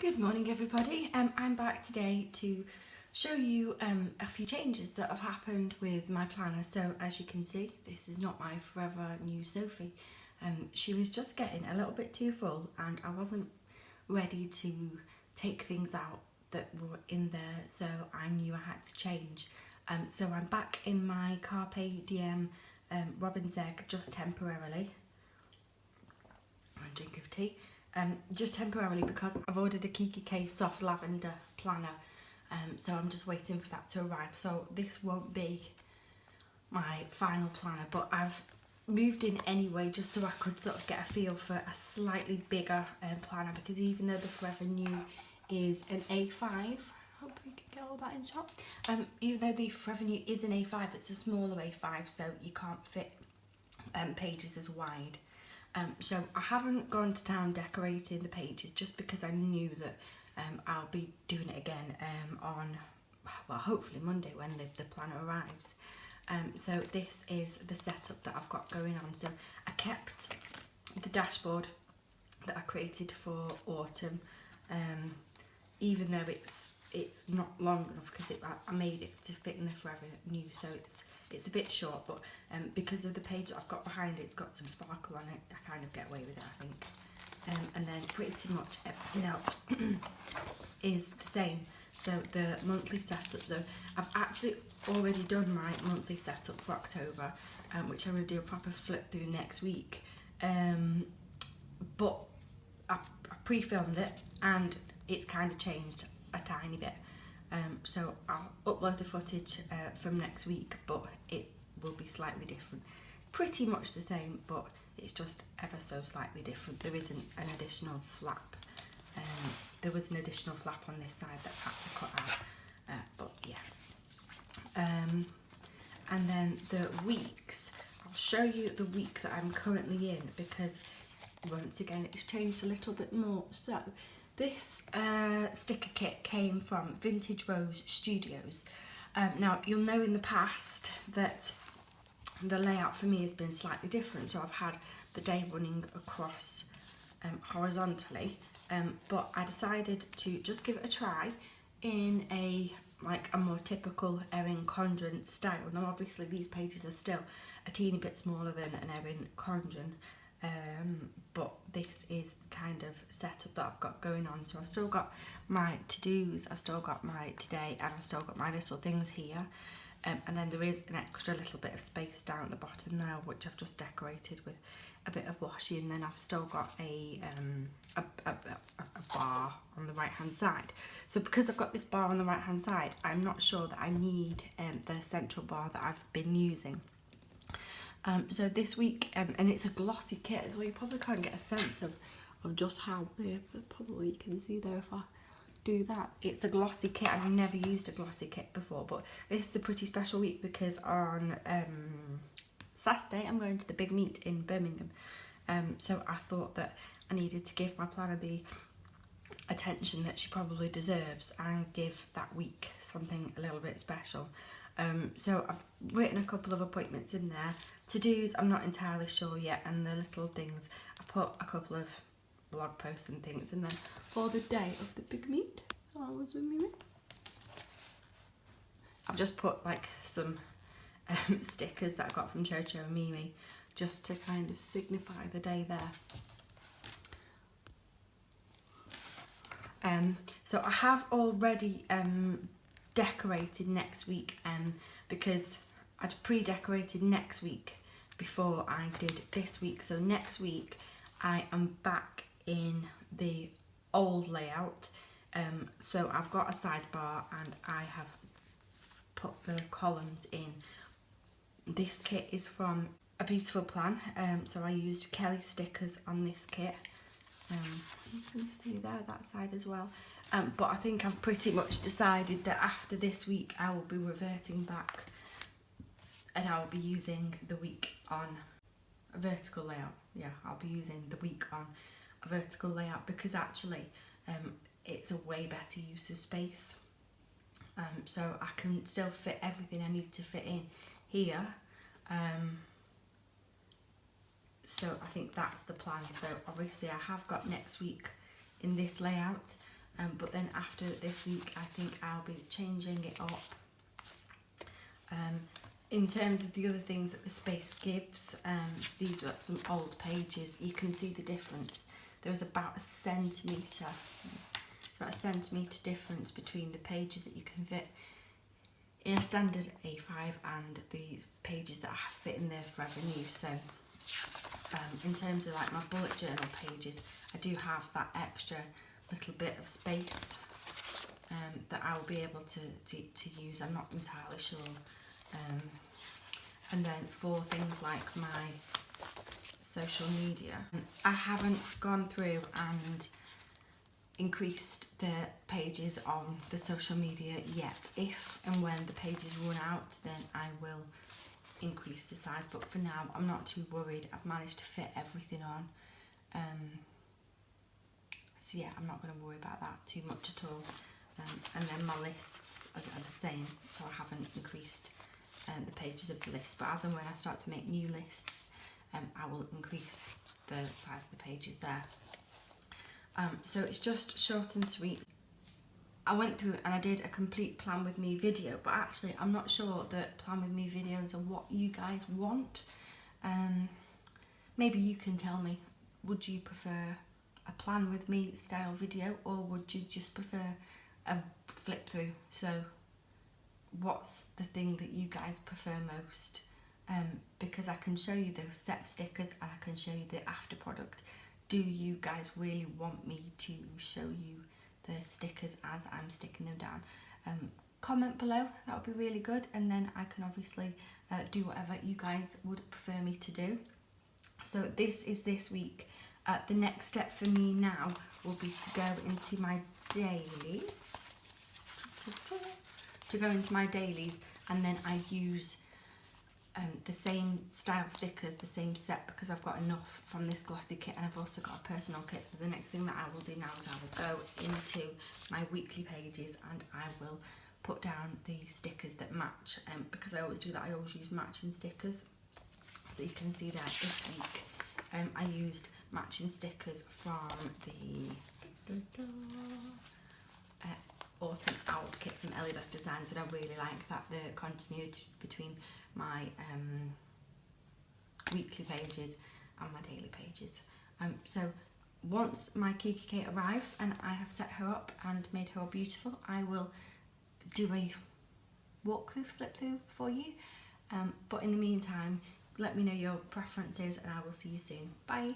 Good morning everybody. I'm back today to show you a few changes that have happened with my planner. So as you can see, this is not my forever new Sophie. She was just getting a little bit too full and I wasn't ready to take things out that were in there, so I knew I had to change. So I'm back in my Carpe Diem Robins Egg just temporarily. A drink of tea. Just temporarily because I've ordered a Kiki K soft lavender planner, so I'm just waiting for that to arrive. So this won't be my final planner, but I've moved in anyway just so I could sort of get a feel for a slightly bigger planner, because even though the Forever New is an A5, hope we can get all that in shot. Even though the Forever New is an A5, it's a smaller A5, so you can't fit pages as wide. So I haven't gone to town decorating the pages just because I knew that I'll be doing it again on, well, hopefully Monday when the planner arrives. So this is the setup that I've got going on. So I kept the dashboard that I created for autumn, even though it's not long enough because I made it to fit in the Forever New, so it's a bit short, but because of the page that I've got behind it, it's got some sparkle on it, I kind of get away with it, I think. And then pretty much everything else is the same. So the monthly setup, so I've actually already done my monthly setup for October, which I'm going to do a proper flip through next week. But I pre-filmed it and it's kind of changed a tiny bit. So I'll upload the footage from next week, but it will be slightly different. Pretty much the same, but it's just ever so slightly different. There isn't an additional flap. There was an additional flap on this side that I had to cut out, but yeah. And then the weeks, I'll show you the week that I'm currently in, because once again it's changed a little bit more. So this sticker kit came from Vintage Rose Studios. Now you'll know in the past that the layout for me has been slightly different, so I've had the day running across horizontally, but I decided to just give it a try in a more typical Erin Condren style. Now obviously these pages are still a teeny bit smaller than an Erin Condren, but this is the kind of setup that I've got going on. So I've still got my to-dos, I've still got my today, and I've still got my little things here, and then there is an extra little bit of space down at the bottom now, which I've just decorated with a bit of washi, and then I've still got a bar on the right hand side. So because I've got this bar on the right hand side, I'm not sure that I need the central bar that I've been using. So this week, and it's a glossy kit as well, you probably can't get a sense of just how, probably you can see there if I do that. It's a glossy kit, and I've never used a glossy kit before, but this is a pretty special week because on Saturday I'm going to the big meet in Birmingham. So I thought that I needed to give my planner the attention that she probably deserves and give that week something a little bit special. So I've written a couple of appointments in there. To-dos, I'm not entirely sure yet, and the little things, I put a couple of blog posts and things, and then for the day of the big meet, I've just put like some stickers that I got from Jojo and Mimi, just to kind of signify the day there. So I have already decorated next week, because I'd pre-decorated next week before I did this week. So next week I am back in the old layout. So I've got a sidebar and I have put the columns in. This kit is from A Beautiful Plan, so I used Kelly stickers on this kit. You can see there, that side as well. But I think I've pretty much decided that after this week I will be reverting back and I will be using the week on a vertical layout. Yeah, I'll be using the week on a vertical layout because actually it's a way better use of space. So I can still fit everything I need to fit in here. So I think that's the plan. So obviously I have got next week in this layout, but then after this week I think I'll be changing it up. In terms of the other things that the space gives, these were some old pages. You can see the difference. There was about a centimetre difference between the pages that you can fit in a standard A5 and the pages that I fit in there forever new. So in terms of like my bullet journal pages, I do have that extra little bit of space that I will be able to use. I'm not entirely sure. And then for things like my social media, I haven't gone through and increased the pages on the social media yet. If and when the pages run out, then I will increase the size, but for now I'm not too worried. I've managed to fit everything on, so yeah, I'm not going to worry about that too much at all. And then my lists are the same, so I haven't increased the pages of the list, but as and when I start to make new lists, I will increase the size of the pages there. So it's just short and sweet. I went through and I did a complete plan with me video, but actually I'm not sure that plan with me videos are what you guys want. Maybe you can tell me, would you prefer a plan with me style video, or would you just prefer a flip through? So what's the thing that you guys prefer most? Because I can show you those set stickers and I can show you the after product. Do you guys really want me to show you the stickers as I'm sticking them down? Comment below, that would be really good, and then I can obviously do whatever you guys would prefer me to do. So this is this week. The next step for me now will be to go into my dailies. And then I use the same style stickers, the same set, because I've got enough from this glossy kit, and I've also got a personal kit. So the next thing that I will do now is I will go into my weekly pages and I will put down the stickers that match, because I always do that. I always use matching stickers. So you can see there this week I used matching stickers from the Autumn Owls kit from Elizabeth Designs, and I really like that, the continuity between my weekly pages and my daily pages. So once my Kiki Kate arrives and I have set her up and made her all beautiful, I will do a walkthrough, flip through for you. But in the meantime, let me know your preferences and I will see you soon. Bye.